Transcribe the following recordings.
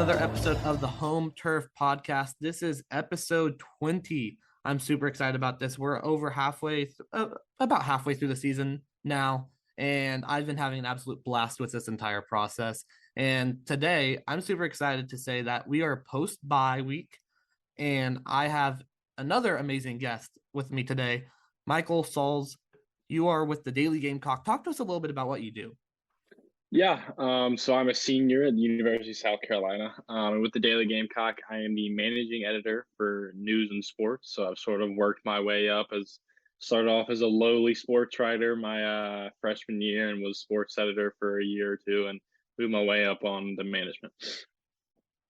another episode of the Home Turf Podcast. This is episode 20. I'm super excited about this. We're over about halfway through the season now, and I've been having an absolute blast with this entire process. And today, I'm super excited to say that we are post-bye week, and I have another amazing guest with me today, Michael Sauls. You are with the Daily Gamecock. Talk to us a little bit about what you do. Yeah, so I'm a senior at the University of South Carolina. And with the Daily Gamecock, I am the managing editor for news and sports. So I've sort of worked my way up started off as a lowly sports writer my freshman year and was sports editor for a year or two and moved my way up on the management.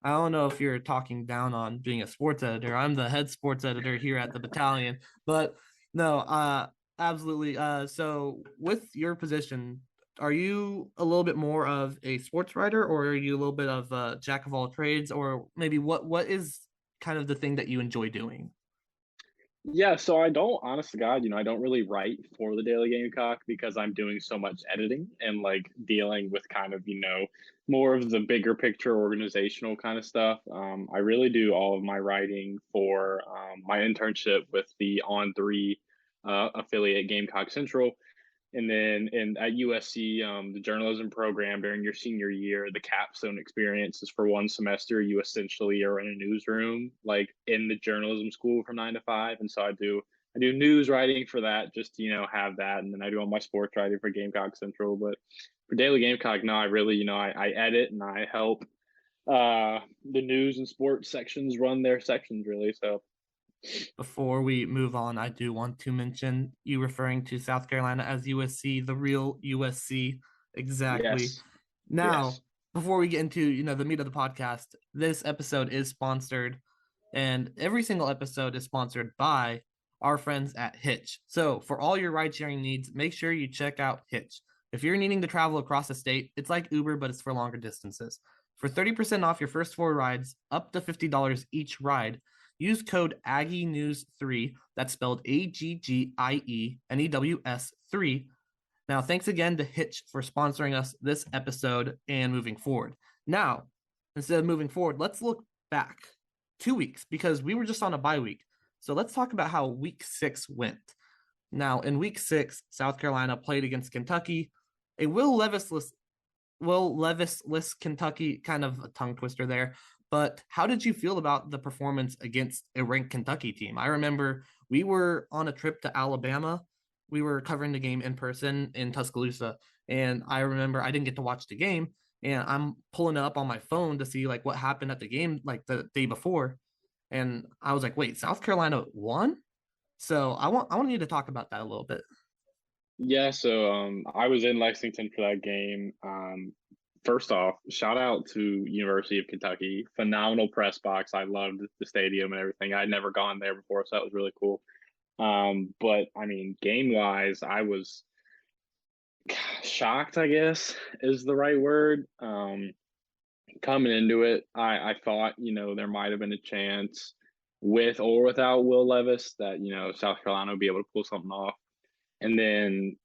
I don't know if you're talking down on being a sports editor. I'm the head sports editor here at the battalion, but no, absolutely. So with your position, are you a little bit more of a sports writer, or are you a little bit of a jack of all trades, or maybe what is kind of the thing that you enjoy doing? Yeah, so I don't, honest to God, I don't really write for the Daily Gamecock because I'm doing so much editing and like dealing with kind of, more of the bigger picture organizational kind of stuff. I really do all of my writing for my internship with the On3 affiliate Gamecock Central. And then at USC, the journalism program during your senior year, the capstone experience is for one semester. You essentially are in a newsroom, like in the journalism school from 9 to 5. And so I do news writing for that, just to, have that. And then I do all my sports writing for Gamecock Central. But for Daily Gamecock, no, I really, I edit and I help the news and sports sections run their sections really. So Before we move on, I do want to mention you referring to South Carolina as USC, the real USC. Exactly. yes, Now, yes. before we get into, the meat of the podcast, this episode is sponsored, and every single episode is sponsored by our friends at Hitch. So, for all your ride sharing needs, make sure you check out Hitch. If you're needing to travel across the state, it's like Uber, but it's for longer distances. For 30% off your first 4 rides, up to $50 each ride, use code Aggie News 3. That's spelled AGGIE NEWS 3. Now, thanks again to Hitch for sponsoring us this episode and moving forward. Now, instead of moving forward, let's look back 2 weeks because we were just on a bye week. So let's talk about how week 6 went. Now, in week 6, South Carolina played against Kentucky. A Will Levis-less Kentucky, kind of a tongue twister there. But how did you feel about the performance against a ranked Kentucky team? I remember we were on a trip to Alabama. We were covering the game in person in Tuscaloosa. And I remember I didn't get to watch the game. And I'm pulling it up on my phone to see like what happened at the game like the day before. And I was like, wait, South Carolina won? So I want you to talk about that a little bit. Yeah, so I was in Lexington for that game. First off, shout out to University of Kentucky. Phenomenal press box. I loved the stadium and everything. I'd never gone there before, so that was really cool. But I mean, game wise, I was shocked, I guess is the right word. Coming into it, I thought, there might have been a chance with or without Will Levis that, South Carolina would be able to pull something off. And then,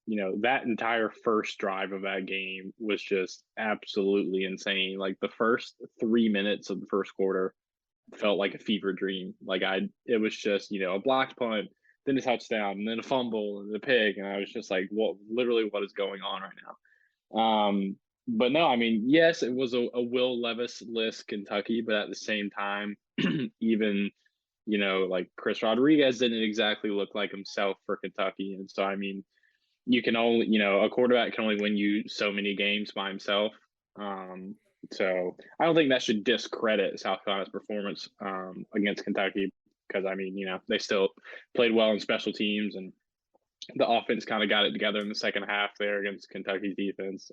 that entire first drive of that game was just absolutely insane. Like the first 3 minutes of the first quarter felt like a fever dream. It was just, a blocked punt, then a touchdown, and then a fumble, and a pick. And I was just like, literally what is going on right now? But no, I mean, yes, it was a Will Levis-less Kentucky, but at the same time, even like Chris Rodriguez didn't exactly look like himself for Kentucky. And so, I mean, you can only, a quarterback can only win you so many games by himself. So I don't think that should discredit South Carolina's performance against Kentucky because, I mean, they still played well in special teams and the offense kind of got it together in the second half there against Kentucky's defense.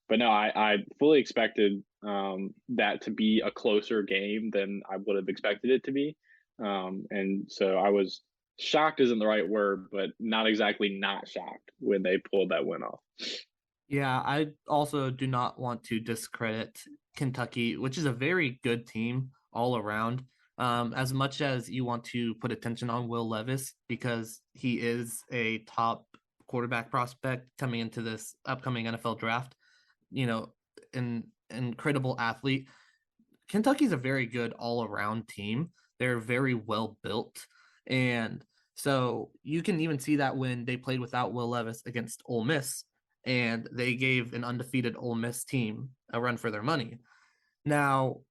But no, I fully expected that to be a closer game than I would have expected it to be. And so I was shocked isn't the right word, but not exactly not shocked when they pulled that win off. Yeah, I also do not want to discredit Kentucky, which is a very good team all around. As much as you want to put attention on Will Levis because he is a top quarterback prospect coming into this upcoming NFL draft, an incredible athlete. Kentucky's a very good all-around team. They're very well built, and so you can even see that when they played without Will Levis against Ole Miss, and they gave an undefeated Ole Miss team a run for their money. Now,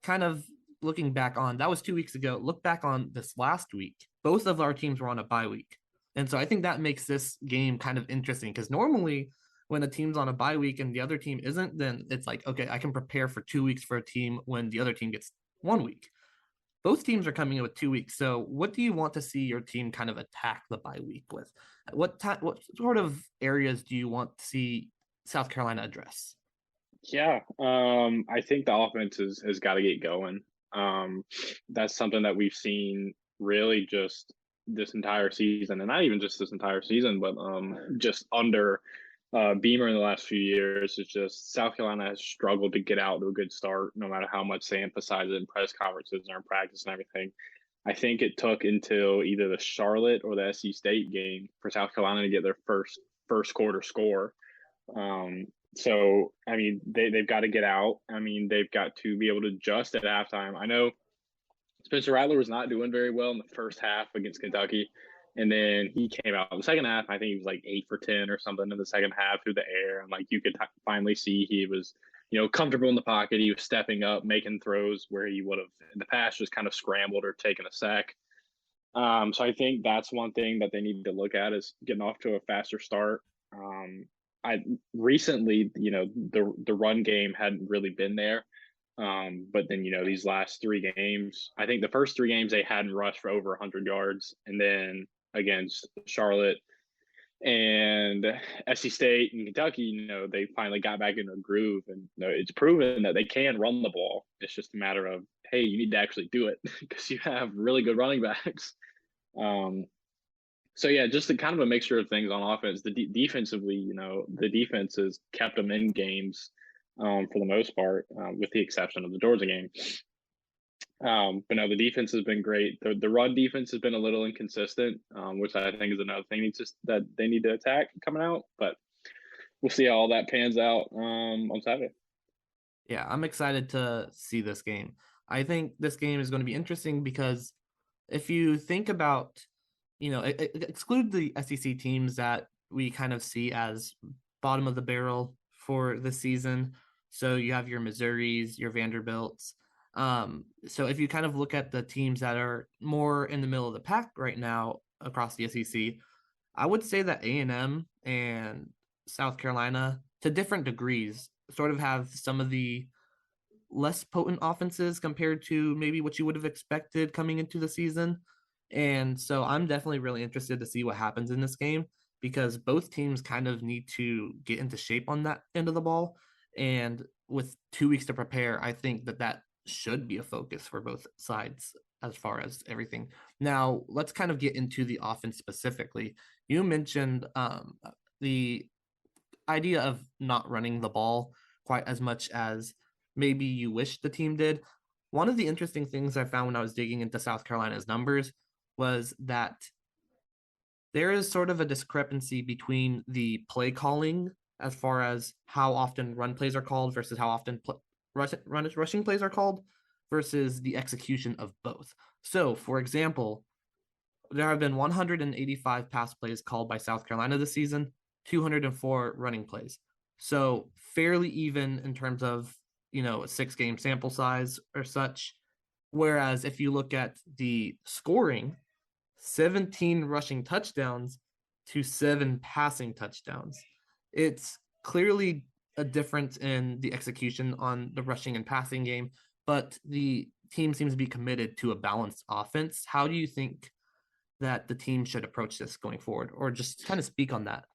kind of looking back on that was 2 weeks ago. Look back on this last week. Both of our teams were on a bye week. And so I think that makes this game kind of interesting because normally when a team's on a bye week and the other team isn't, then it's like, okay, I can prepare for 2 weeks for a team when the other team gets 1 week. Both teams are coming in with 2 weeks. So what do you want to see your team kind of attack the bye week with? What sort of areas do you want to see South Carolina address? Yeah, I think the offense has got to get going. That's something that we've seen really just this entire season, and not even just this entire season, but just under Beamer in the last few years. Is just South Carolina has struggled to get out to a good start, no matter how much they emphasize it in press conferences and in practice and everything. I think it took until either the Charlotte or the SC State game for South Carolina to get their first quarter score. So I mean, they've got to get out. I mean, they've got to be able to adjust at halftime. I know Spencer Rattler was not doing very well in the first half against Kentucky, and then he came out in the second half. I think he was like 8 for 10 or something in the second half through the air, and like you could finally see he was, comfortable in the pocket. He was stepping up, making throws where he would have in the past just kind of scrambled or taken a sack. So I think that's one thing that they need to look at is getting off to a faster start. I recently, the run game hadn't really been there. But then, these last 3 games, I think the first 3 games they hadn't rushed for over 100 yards. And then against Charlotte and SC State and Kentucky, they finally got back in a groove. And it's proven that they can run the ball. It's just a matter of, hey, you need to actually do it because you have really good running backs. So yeah, just kind of a mixture of things on offense. Defensively, the defense has kept them in games for the most part, with the exception of the Georgia game. But no, the defense has been great. The run defense has been a little inconsistent, which I think is another thing that they need to attack coming out. But we'll see how all that pans out on Saturday. Yeah, I'm excited to see this game. I think this game is going to be interesting because if you think about, exclude the SEC teams that we kind of see as bottom of the barrel for the season. So you have your Missouris, your Vanderbilts. So if you kind of look at the teams that are more in the middle of the pack right now across the SEC, I would say that A&M and South Carolina, to different degrees, sort of have some of the less potent offenses compared to maybe what you would have expected coming into the season. And so I'm definitely really interested to see what happens in this game because both teams kind of need to get into shape on that end of the ball. And with 2 weeks to prepare, I think that should be a focus for both sides as far as everything. Now, let's kind of get into the offense specifically. You mentioned the idea of not running the ball quite as much as maybe you wish the team did. One of the interesting things I found when I was digging into South Carolina's numbers was that there is sort of a discrepancy between the play calling as far as how often run plays are called versus how often rushing plays are called versus the execution of both. So, for example, there have been 185 pass plays called by South Carolina this season, 204 running plays. So fairly even in terms of, a 6-game sample size or such. Whereas if you look at the scoring, 17 rushing touchdowns to 7 passing touchdowns. It's clearly a difference in the execution on the rushing and passing game, but the team seems to be committed to a balanced offense. How do you think that the team should approach this going forward, or just kind of speak on that?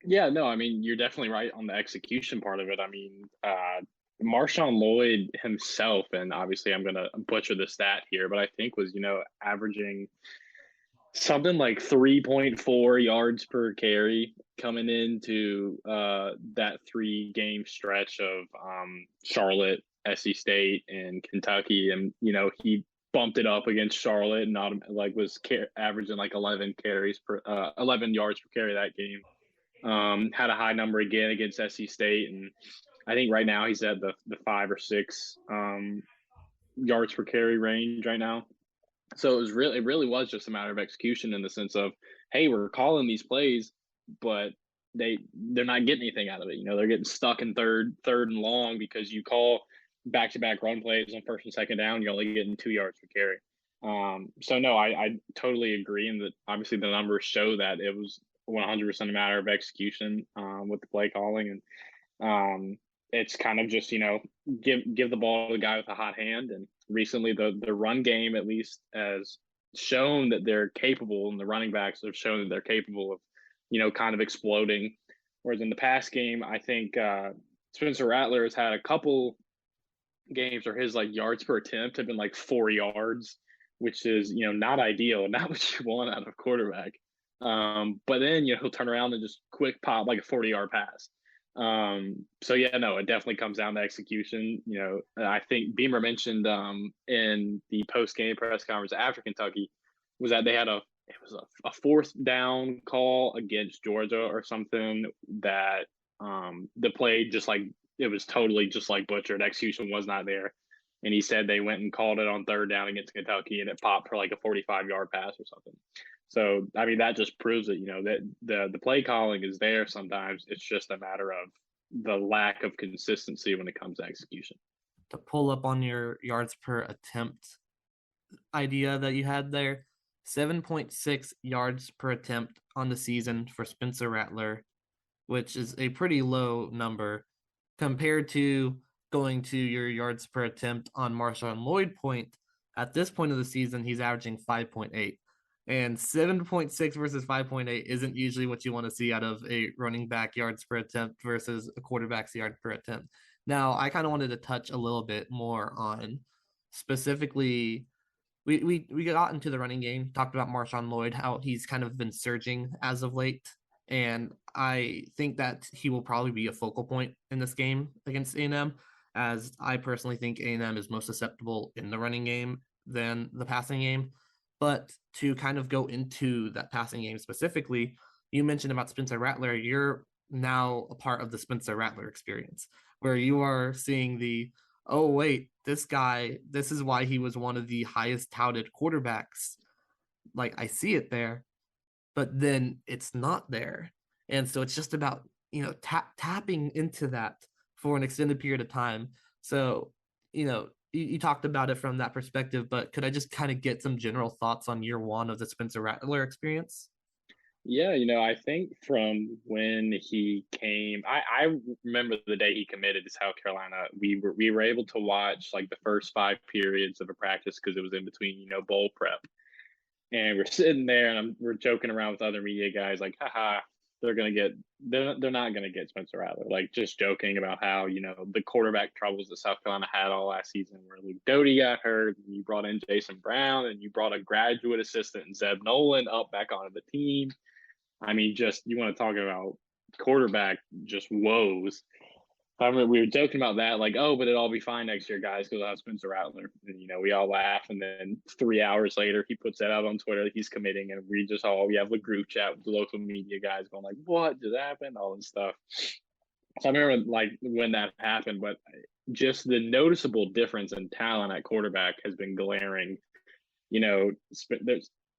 Yeah, no, I mean, you're definitely right on the execution part of it. I mean, Marshawn Lloyd himself, and obviously I'm going to butcher the stat here, but I think was, averaging something like 3.4 yards per carry coming into that 3-game stretch of Charlotte, SC State, and Kentucky. And, he bumped it up against Charlotte and not like was averaging like 11 carries per 11 yards per carry that game. Had a high number again against SC State, and I think right now he's at the 5 or 6 yards per carry range right now. So it really was just a matter of execution in the sense of, hey, we're calling these plays, but they're not getting anything out of it. You know, they're getting stuck in third and long because you call back to back run plays on first and second down, you're only getting 2 yards per carry. So no, I totally agree, and that obviously the numbers show that it was 100% a matter of execution with the play calling, and it's kind of just, you know, give the ball to the guy with a hot hand. And recently, the run game at least has shown that they're capable, and the running backs have shown that they're capable of, you know, kind of exploding. Whereas in the past game, I think Spencer Rattler has had a couple games where his like yards per attempt have been like 4 yards, which is, you know, not ideal, not what you want out of a quarterback. But then, you know, he'll turn around and just quick pop like a 40-yard pass. So yeah, no, it definitely comes down to execution. You know, I think Beamer mentioned in the post game press conference after Kentucky was that they had a fourth down call against Georgia or something that the play just like it was totally just like butchered. Execution was not there. And he said they went and called it on third down against Kentucky and it popped for like a 45-yard pass or something. So I mean that just proves that, you know, that the play calling is there sometimes. It's just a matter of the lack of consistency when it comes to execution. To pull up on your yards per attempt idea that you had there, 7.6 yards per attempt on the season for Spencer Rattler, which is a pretty low number compared to going to your yards per attempt on Marshawn Lloyd point. At this point of the season, he's averaging 5.8. And 7.6 versus 5.8 isn't usually what you want to see out of a running back yards per attempt versus a quarterback's yard per attempt. Now, I kind of wanted to touch a little bit more on specifically we got into the running game, talked about Marshawn Lloyd, how he's kind of been surging as of late. And I think that he will probably be a focal point in this game against A&M, as I personally think A&M is most susceptible in the running game than the passing game. But to kind of go into that passing game specifically, you mentioned about Spencer Rattler. You're now a part of the Spencer Rattler experience, where you are seeing the, oh wait, this guy, this is why he was one of the highest touted quarterbacks. Like I see it there, but then it's not there. And so it's just about, you know, tapping into that for an extended period of time. So, you know, you talked about it from that perspective, but could I just kind of get some general thoughts on year one of the Spencer Rattler experience? Yeah, you know, I think from when he came, I remember the day he committed to South Carolina. We were able to watch like the first 5 periods of a practice because it was in between, you know, bowl prep. And we're sitting there and we're joking around with other media guys like, haha, they're not gonna get Spencer Rattler. Like just joking about how, you know, the quarterback troubles that South Carolina had all last season where Luke Doty got hurt, and you brought in Jason Brown and you brought a graduate assistant and Zeb Nolan up back onto the team. I mean, just you want to talk about quarterback just woes. I remember we were joking about that, like, oh, but it'll all be fine next year, guys, because I'll have Spencer Rattler. And, you know, we all laugh. And then 3 hours later, he puts that out on Twitter that he's committing. And we have a group chat with the local media guys going, like, what just happened? All this stuff. So I remember, like, when that happened, but just the noticeable difference in talent at quarterback has been glaring. You know,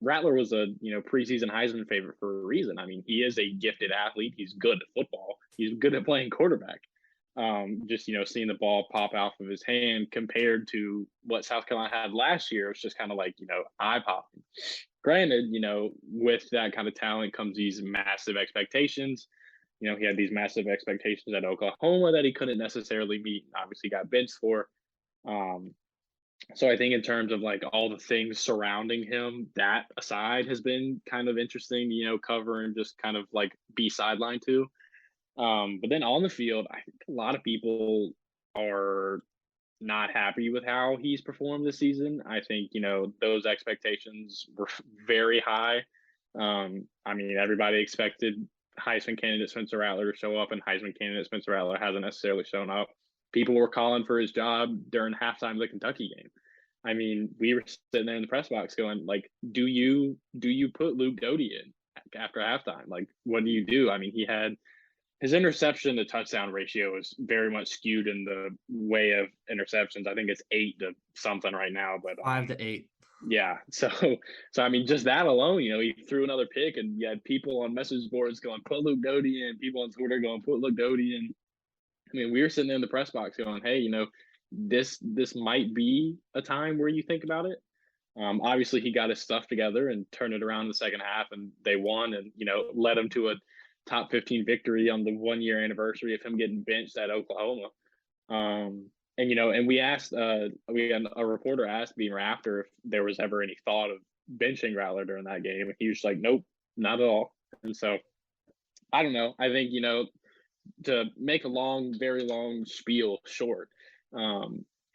Rattler was a, you know, preseason Heisman favorite for a reason. I mean, he is a gifted athlete. He's good at football. He's good at playing quarterback. Just, you know, seeing the ball pop off of his hand compared to what South Carolina had last year, it's just kind of like, you know, eye popping. Granted, you know, with that kind of talent comes these massive expectations. You know, he had these massive expectations at Oklahoma that he couldn't necessarily meet. Obviously, got benched for. Um, so I think in terms of like all the things surrounding him, that aside has been kind of interesting, you know, cover and just kind of like be sidelined to. But then on the field, I think a lot of people are not happy with how he's performed this season. I think, you know, those expectations were very high. I mean, everybody expected Heisman candidate Spencer Rattler to show up, and Heisman candidate Spencer Rattler hasn't necessarily shown up. People were calling for his job during halftime of the Kentucky game. I mean, we were sitting there in the press box going, like, do you put Luke Doty in after halftime? Like, what do you do? I mean, he had his interception to touchdown ratio is very much skewed in the way of interceptions. I think it's 8 to something right now, but 5 to 8. yeah. So I mean, just that alone, he threw another pick, and you had people on message boards going, "Put Luke Doty in." People on Twitter going, "Put Luke Doty in." I mean, we were sitting there in the press box going, "Hey, this might be a time where you think about it." Obviously, he got his stuff together and turned it around in the second half, and they won, and led him to a top 15 victory on the 1 year anniversary of him getting benched at Oklahoma. And we had a reporter asked Beamer after if there was ever any thought of benching Rattler during that game, and he was like, "Nope, not at all." And so I don't know. I think to make a very long spiel short,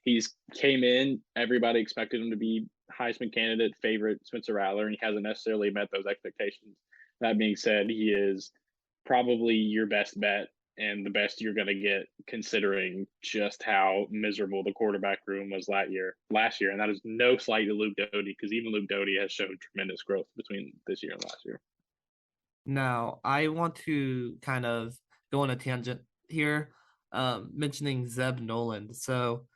he's came in. Everybody expected him to be Heisman candidate favorite Spencer Rattler, and he hasn't necessarily met those expectations. That being said, he is probably your best bet and the best you're going to get, considering just how miserable the quarterback room was last year. And that is no slight to Luke Doty, because even Luke Doty has shown tremendous growth between this year and last year. Now, I want to kind of go on a tangent here, mentioning Zeb Noland. So,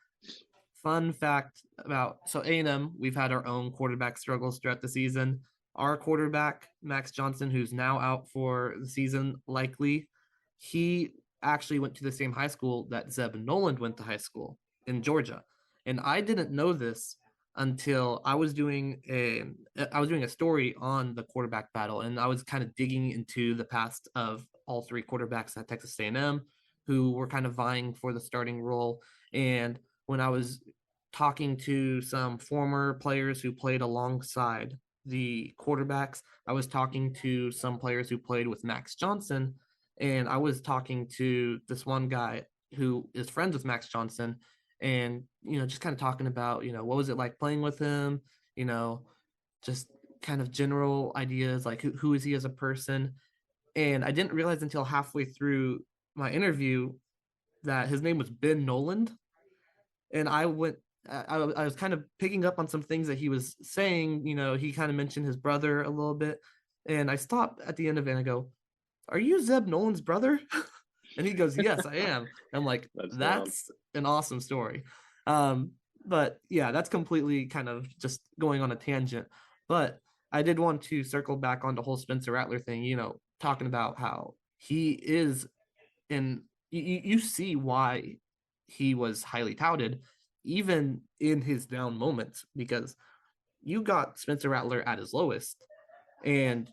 fun fact about A&M, we've had our own quarterback struggles throughout the season. Our quarterback, Max Johnson, who's now out for the season, likely, he actually went to the same high school that Zeb Noland went to high school in Georgia. And I didn't know this until I was doing a story on the quarterback battle, and I was kind of digging into the past of all three quarterbacks at Texas A&M who were kind of vying for the starting role. And when I was talking to some former players who played alongside the quarterbacks, I was talking to some players who played with Max Johnson, and I was talking to this one guy who is friends with Max Johnson, and just kind of talking about what was it like playing with him, just kind of general ideas like who is he as a person. And I didn't realize until halfway through my interview that his name was Ben Noland. And I was kind of picking up on some things that he was saying. He kind of mentioned his brother a little bit, and I stopped at the end of it and I go, "Are you Zeb Nolan's brother?" And he goes, "Yes, I am." I'm like, that's an awesome story. But yeah, that's completely kind of just going on a tangent. But I did want to circle back on the whole Spencer Rattler thing, talking about how he is in, you see why he was highly touted, even in his down moments, because you got Spencer Rattler at his lowest, and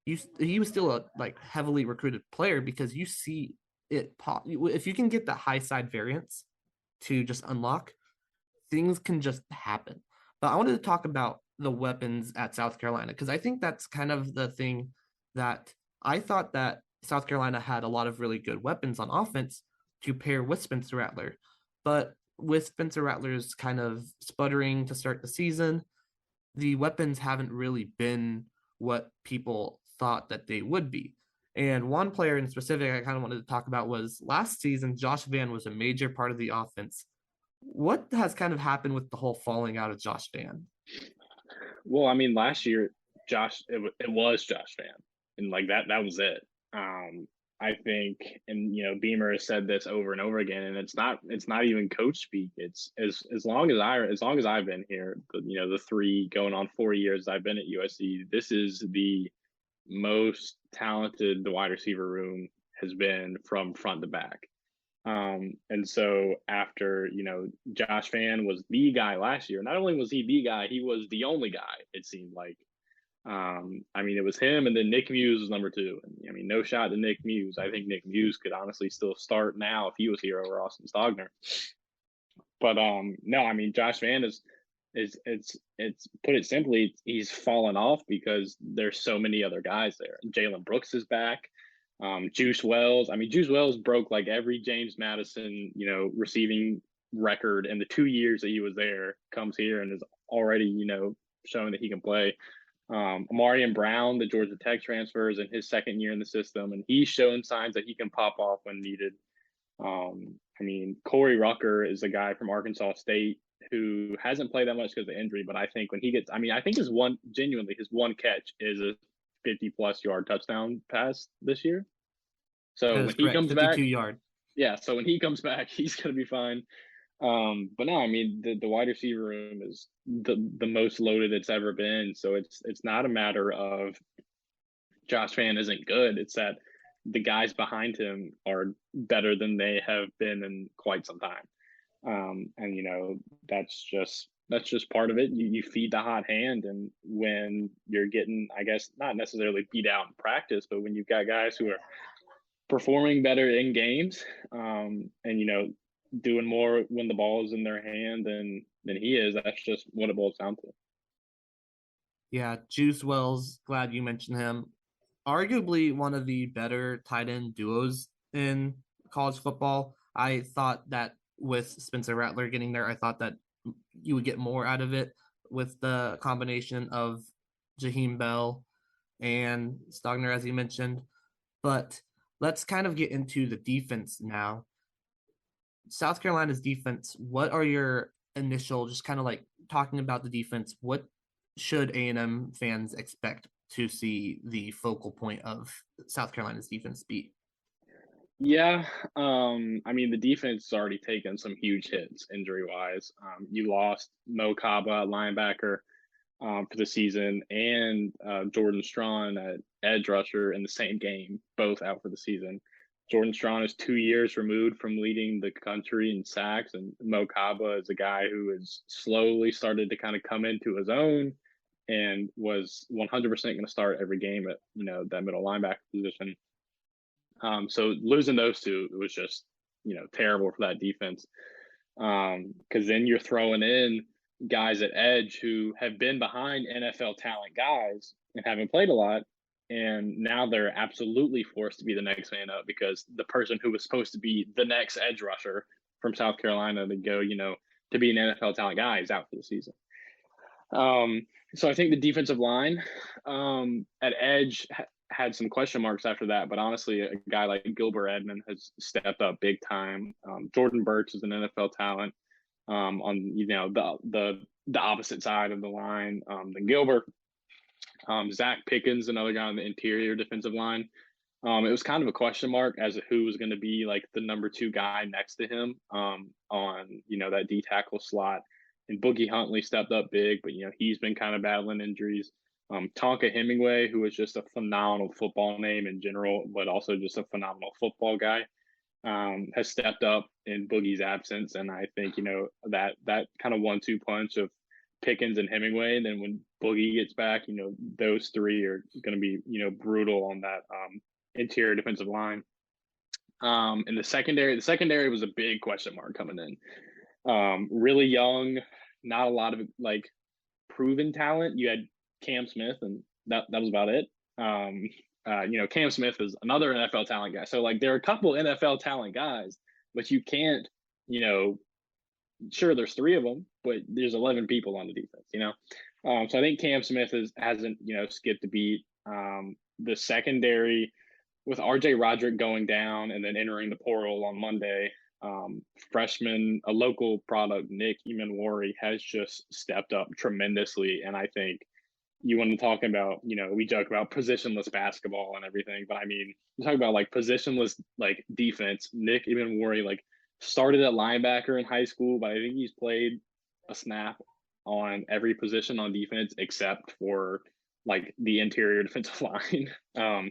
he was still a heavily recruited player, because you see it pop. If you can get that high side variance to just unlock, things can just happen. But I wanted to talk about the weapons at South Carolina, because I think that's kind of the thing that I thought that South Carolina had a lot of really good weapons on offense to pair with Spencer Rattler. But with Spencer Rattler's kind of sputtering to start the season, the weapons haven't really been what people thought that they would be. And one player in specific I kind of wanted to talk about was last season, Josh Vann was a major part of the offense. What has kind of happened with the whole falling out of Josh Vann? Well, I mean, last year, it was Josh Vann, and that was it. I think, and Beamer has said this over and over again, and it's not even coach speak. It's as long as I've been here, the 3 going on 4 years I've been at USC, this is the most talented the wide receiver room has been from front to back. And so after, Josh Vann was the guy last year, not only was he the guy, he was the only guy, it seemed like. I mean, it was him, and then Nick Muse was number 2. And I mean, no shot to Nick Muse. I think Nick Muse could honestly still start now if he was here over Austin Stogner. But no, I mean, Josh Vann is it's put it simply, he's fallen off because there's so many other guys there. Jalen Brooks is back. Juice Wells. I mean, Juice Wells broke every James Madison, receiving record in the 2 years that he was there. Comes here and is already, showing that he can play. Amarian Brown, the Georgia Tech transfers in his second year in the system, and he's shown signs that he can pop off when needed. I mean, Corey Rucker is a guy from Arkansas State who hasn't played that much because of injury, but I think when he gets, I think his one catch is a 50-plus yard touchdown pass this year. So That when is he correct. comes back, 52-yard. yeah. So when he comes back, he's gonna be fine. But no, I mean the wide receiver room is the most loaded it's ever been. So it's not a matter of Josh Fan isn't good. It's that the guys behind him are better than they have been in quite some time. And that's just part of it. You feed the hot hand, and when you're getting, I guess, not necessarily beat out in practice, but when you've got guys who are performing better in games, and doing more when the ball is in their hand than he is, that's just what it boils down to. Yeah, Juice Wells, glad you mentioned him. Arguably one of the better tight end duos in college football. I thought that with Spencer Rattler getting there, I thought that you would get more out of it with the combination of Jaheim Bell and Stogner, as you mentioned. But let's kind of get into the defense now. South Carolina's defense, what are your initial, just kind of like talking about the defense, what should A&M fans expect to see the focal point of South Carolina's defense be? Yeah, I mean the defense has already taken some huge hits injury wise. You lost Mo Kaba, linebacker, for the season, and Jordan Strawn at edge rusher in the same game, both out for the season. Jordan Strawn is 2 years removed from leading the country in sacks, and Mo Kaba is a guy who has slowly started to kind of come into his own and was 100% going to start every game at that middle linebacker position. So losing those two, it was just terrible for that defense. Because then you're throwing in guys at edge who have been behind NFL talent guys and haven't played a lot, and now they're absolutely forced to be the next man up because the person who was supposed to be the next edge rusher from South Carolina to go, to be an NFL talent guy is out for the season. So I think the defensive line at edge had some question marks after that, but honestly, a guy like Gilbert Edmond has stepped up big time. Jordan Burks is an NFL talent on the opposite side of the line than Gilbert. Zach Pickens, another guy on the interior defensive line. It was kind of a question mark as to who was going to be like the number two guy next to him on that D tackle slot. And Boogie Huntley stepped up big, but he's been kind of battling injuries. Tonka Hemingway, who is just a phenomenal football name in general, but also just a phenomenal football guy, has stepped up in Boogie's absence, and I think that kind of 1-2 punch of Pickens and Hemingway. And then when Boogie gets back, those three are going to be brutal on that interior defensive line. In the secondary was a big question mark coming in. Really young, not a lot of like proven talent. You had Cam Smith, and that was about it. Cam Smith is another NFL talent guy. So like there are a couple NFL talent guys, but you can't, sure there's three of them, but there's 11 people on the defense. So I think Cam Smith hasn't skipped a beat. The secondary with RJ Roderick going down and then entering the portal on Monday, freshman, a local product, Nick Emanwari, has just stepped up tremendously. And I think you want to talk about, we joke about positionless basketball and everything, but I mean, you talk about like positionless like defense. Nick Emanwari like started at linebacker in high school, but I think he's played a snap on every position on defense except for like the interior defensive line.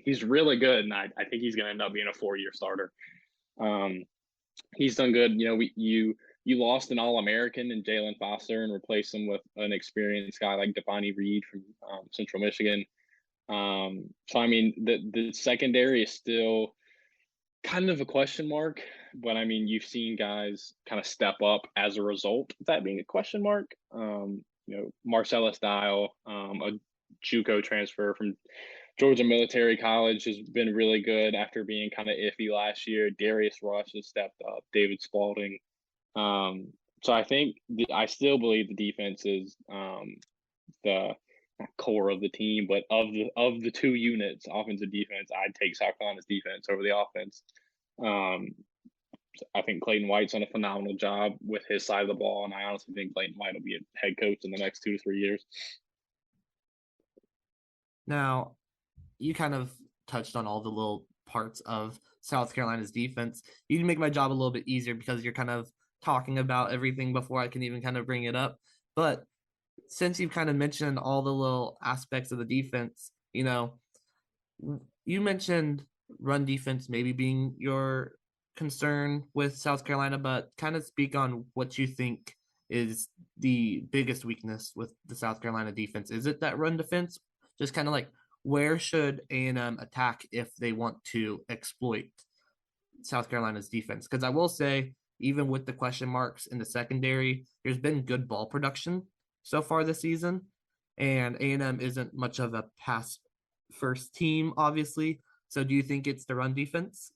He's really good, and I think he's going to end up being a 4-year starter. He's done good. You lost an All-American in Jalen Foster and replaced him with an experienced guy like Devani Reed from Central Michigan. So I mean, the secondary is still kind of a question mark, but I mean, you've seen guys kind of step up as a result of that being a question mark. Marcellus Dial, a JUCO transfer from Georgia Military College, has been really good after being kind of iffy last year. Darius Rush has stepped up. David Spalding. So I think I still believe the defense is the core of the team, but of the two units, offense and defense, I'd take South Carolina's defense over the offense. I think Clayton White's done a phenomenal job with his side of the ball, and I honestly think Clayton White will be a head coach in the next 2 to 3 years. Now, you kind of touched on all the little parts of South Carolina's defense. You can make my job a little bit easier because you're kind of talking about everything before I can even kind of bring it up. But since you've kind of mentioned all the little aspects of the defense, you mentioned run defense maybe being your concern with South Carolina, but kind of speak on what you think is the biggest weakness with the South Carolina defense. Is it that run defense? Just kind of like where should A&M attack if they want to exploit South Carolina's defense? Because I will say, even with the question marks in the secondary, there's been good ball production so far this season, and A&M isn't much of a pass first team, obviously. So, do you think it's the run defense?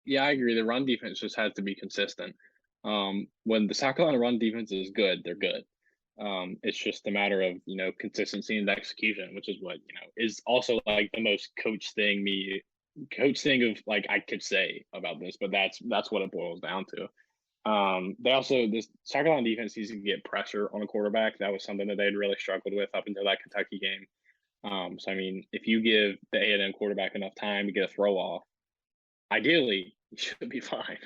Yeah, I agree. The run defense just has to be consistent. When the South Carolina run defense is good, they're good. It's just a matter of consistency and execution, which is what is also like the most coach thing of like I could say about this, but that's what it boils down to. They also this South Carolina defense needs to get pressure on a quarterback. That was something that they'd really struggled with up until that Kentucky game. So I mean, if you give the A&M quarterback enough time to get a throw off, ideally you should be fine.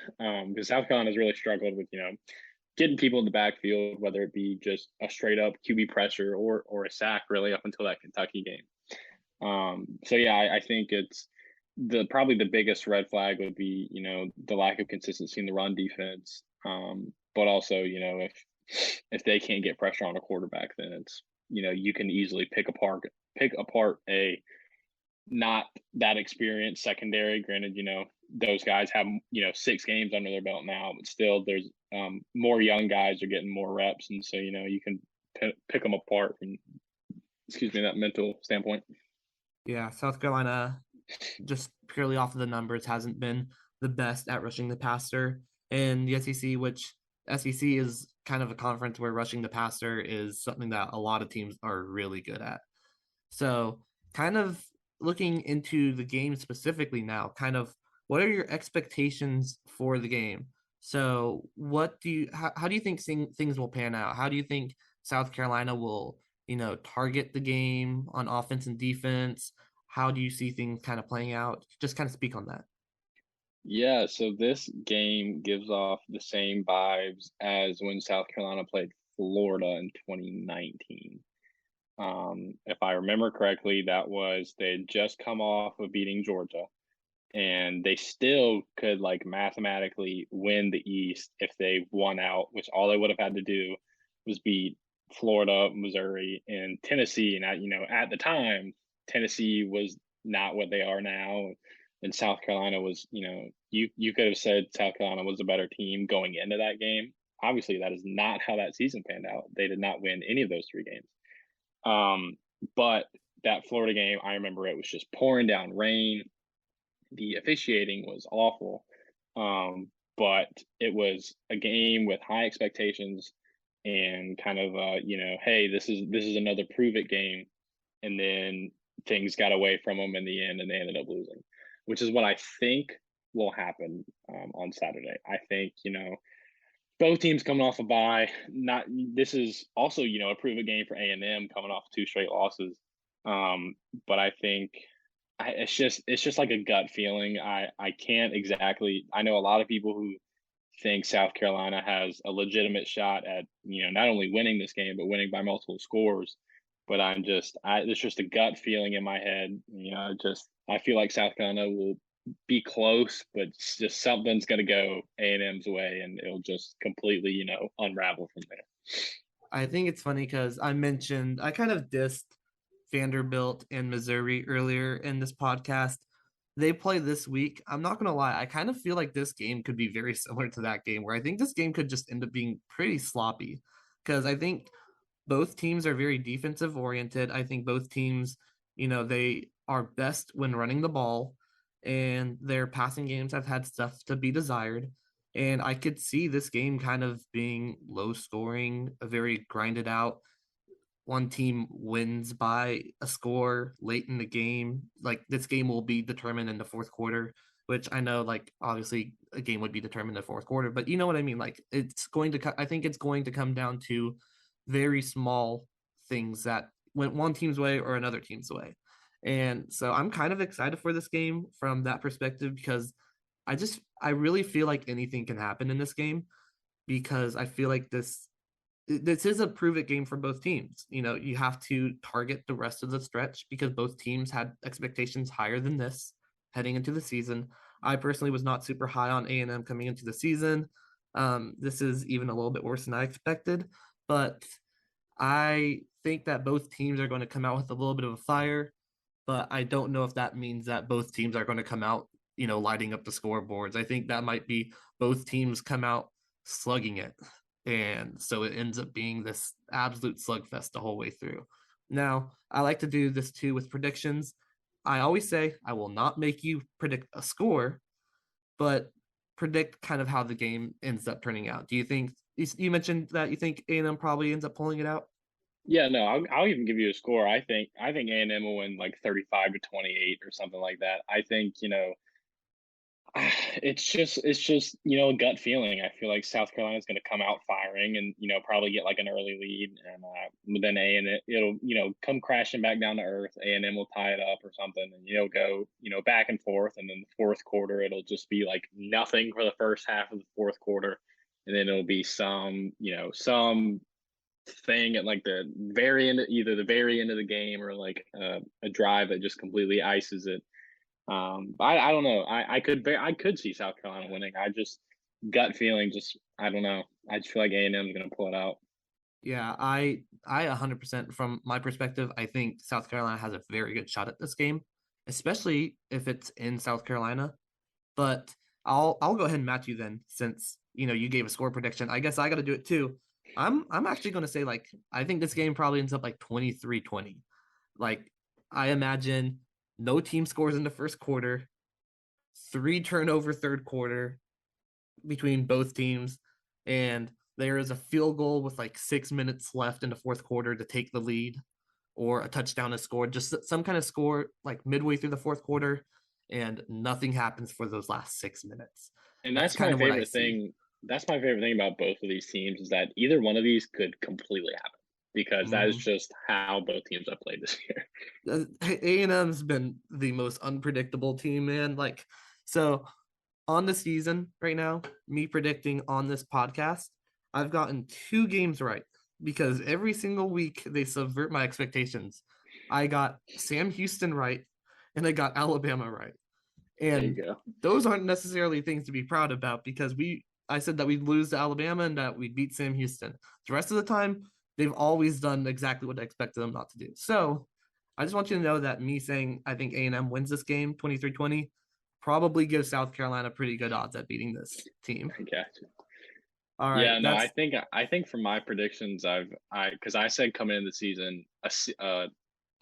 Because South Carolina has really struggled with getting people in the backfield, whether it be just a straight up QB pressure or a sack, really up until that Kentucky game. So yeah, I think it's probably the biggest red flag would be the lack of consistency in the run defense. But also if they can't get pressure on a quarterback, then it's you can easily pick apart a not that experienced secondary. Granted, those guys have 6 games under their belt now, but still there's more young guys are getting more reps, and so you can pick them apart from that mental standpoint. Yeah, South Carolina, just purely off of the numbers, hasn't been the best at rushing the passer in the SEC, which SEC is kind of a conference where rushing the passer is something that a lot of teams are really good at. So, kind of looking into the game specifically now, kind of what are your expectations for the game? So, how do you think things will pan out? How do you think South Carolina will, target the game on offense and defense? How do you see things kind of playing out? Just kind of speak on that. Yeah, so this game gives off the same vibes as when South Carolina played Florida in 2019. If I remember correctly, they had just come off of beating Georgia, and they still could like mathematically win the East if they won out, which all they would have had to do was beat Florida, Missouri, and Tennessee. And at the time, Tennessee was not what they are now, and South Carolina was. You could have said South Carolina was a better team going into that game. Obviously, that is not how that season panned out. They did not win any of those 3 games. But that Florida game, I remember it was just pouring down rain. The officiating was awful. But it was a game with high expectations and kind of hey, this is another prove it game. And then things got away from them in the end and they ended up losing, which is what I think will happen on Saturday. I think, both teams coming off a bye. Not this is also a prove it game for A&M coming off 2 straight losses. But I think it's just like a gut feeling. I can't exactly. I know a lot of people who think South Carolina has a legitimate shot at not only winning this game but winning by multiple scores. But it's just a gut feeling in my head. I feel like South Carolina will be close, but it's just something's going to go A&M's way, and it'll just completely, unravel from there. I think it's funny because I kind of dissed Vanderbilt and Missouri earlier in this podcast. They play this week. I'm not going to lie. I kind of feel like this game could be very similar to that game, where I think this game could just end up being pretty sloppy because I think both teams are very defensive oriented. I think both teams, they are best when running the ball, and their passing games have had stuff to be desired. And I could see this game kind of being low scoring, a very grinded out. One team wins by a score late in the game. Like this game will be determined in the fourth quarter, which I know, like obviously a game would be determined in the fourth quarter, but you know what I mean. Like I think it's going to come down to very small things that went one team's way or another team's way. And so I'm kind of excited for this game from that perspective because I really feel like anything can happen in this game because I feel like this is a prove it game for both teams. You know, you have to target the rest of the stretch because both teams had expectations higher than this heading into the season. I personally was not super high on A&M coming into the season. This is even a little bit worse than I expected, but I think that both teams are going to come out with a little bit of a fire, but I don't know if that means that both teams are going to come out, lighting up the scoreboards. I think that might be both teams come out slugging it. And so it ends up being this absolute slugfest the whole way through. Now, I like to do this too with predictions. I always say I will not make you predict a score, but predict kind of how the game ends up turning out. Do you think you mentioned that you think A&M probably ends up pulling it out? Yeah, no, I'll even give you a score. I think A&M will win like 35-28 or something like that. I think, it's just a gut feeling. I feel like South Carolina's going to come out firing and probably get like an early lead, and then it'll come crashing back down to earth. A&M will tie it up or something, and go back and forth, and then the fourth quarter it'll just be like nothing for the first half of the fourth quarter, and then it'll be some thing at like the very end, either the very end of the game or like a drive that just completely ices it. I don't know. I could see South Carolina winning. I just gut feeling. Just I don't know. I just feel like A&M is going to pull it out. Yeah, I 100% from my perspective, I think South Carolina has a very good shot at this game, especially if it's in South Carolina. But I'll go ahead and match you then since you gave a score prediction. I guess I got to do it too. I'm actually going to say like I think this game probably ends up like 23-20. Like I imagine no team scores in the first quarter, 3 turnover third quarter between both teams, and there is a field goal with like 6 minutes left in the fourth quarter to take the lead, or a touchdown is scored, just some kind of score like midway through the fourth quarter, and nothing happens for those last 6 minutes. And That's that's kind my of what I favorite see. thing. That's my favorite thing about both of these teams is that either one of these could completely happen because that is Mm-hmm. just how both teams have played this year. A&M's been the most unpredictable team, man. Like, so on the season right now, me predicting on this podcast, I've gotten 2 games right because every single week they subvert my expectations. I got Sam Houston right and I got Alabama right. There you And go. those aren't necessarily things to be proud about because I said that we'd lose to Alabama and that we'd beat Sam Houston. The rest of the time, they've always done exactly what I expected them not to do. So I just want you to know that me saying I think A&M wins this game 23-20 probably gives South Carolina pretty good odds at beating this team. I got you. All right, Yeah, no, I that's think I think for my predictions, because I said coming into the season a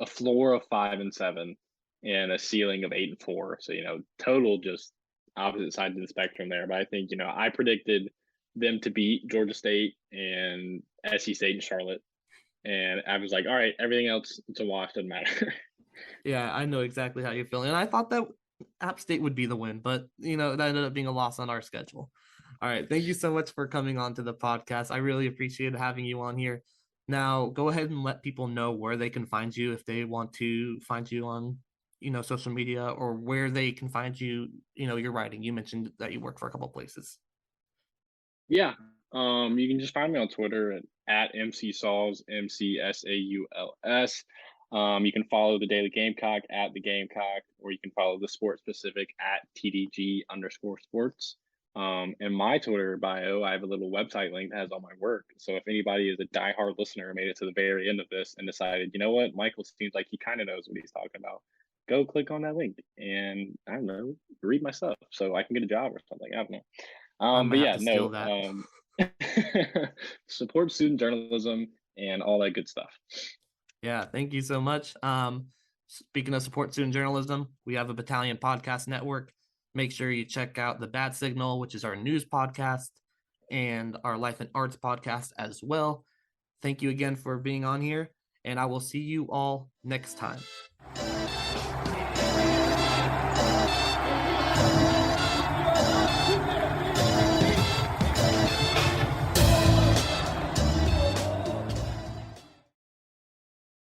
floor of 5-7 and a ceiling of 8-4. So total just opposite sides of the spectrum there. But I think I predicted them to beat Georgia State and SC State and Charlotte, and I was like, all right, everything else it's a wash, doesn't matter. yeah, I know exactly how you feel. And I thought that App State would be the win, but that ended up being a loss on our schedule. All right. Thank you so much for coming on to the podcast. I really appreciate having you on here. Now, go ahead and let people know where they can find you if they want to find you on, social media, or where they can find you, your writing. You mentioned that you work for a couple of places. Yeah. You can just find me on Twitter at MCSauls, MCSAULS. You can follow the Daily Gamecock at the Gamecock, or you can follow the Sports Specific at TDG_sports. In my Twitter bio, I have a little website link that has all my work. So if anybody is a diehard listener and made it to the very end of this and decided, you know what, Michael seems like he kind of knows what he's talking about, go click on that link and I don't know, read my stuff so I can get a job or something. I don't know. I'm gonna But have yeah, to steal no, that. support student journalism and all that good stuff. Yeah, thank you so much. Speaking of support student journalism, we have a Battalion podcast network. Make sure you check out the Bad Signal, which is our news podcast, and our Life and Arts podcast as well. Thank you again for being on here, and I will see you all next time.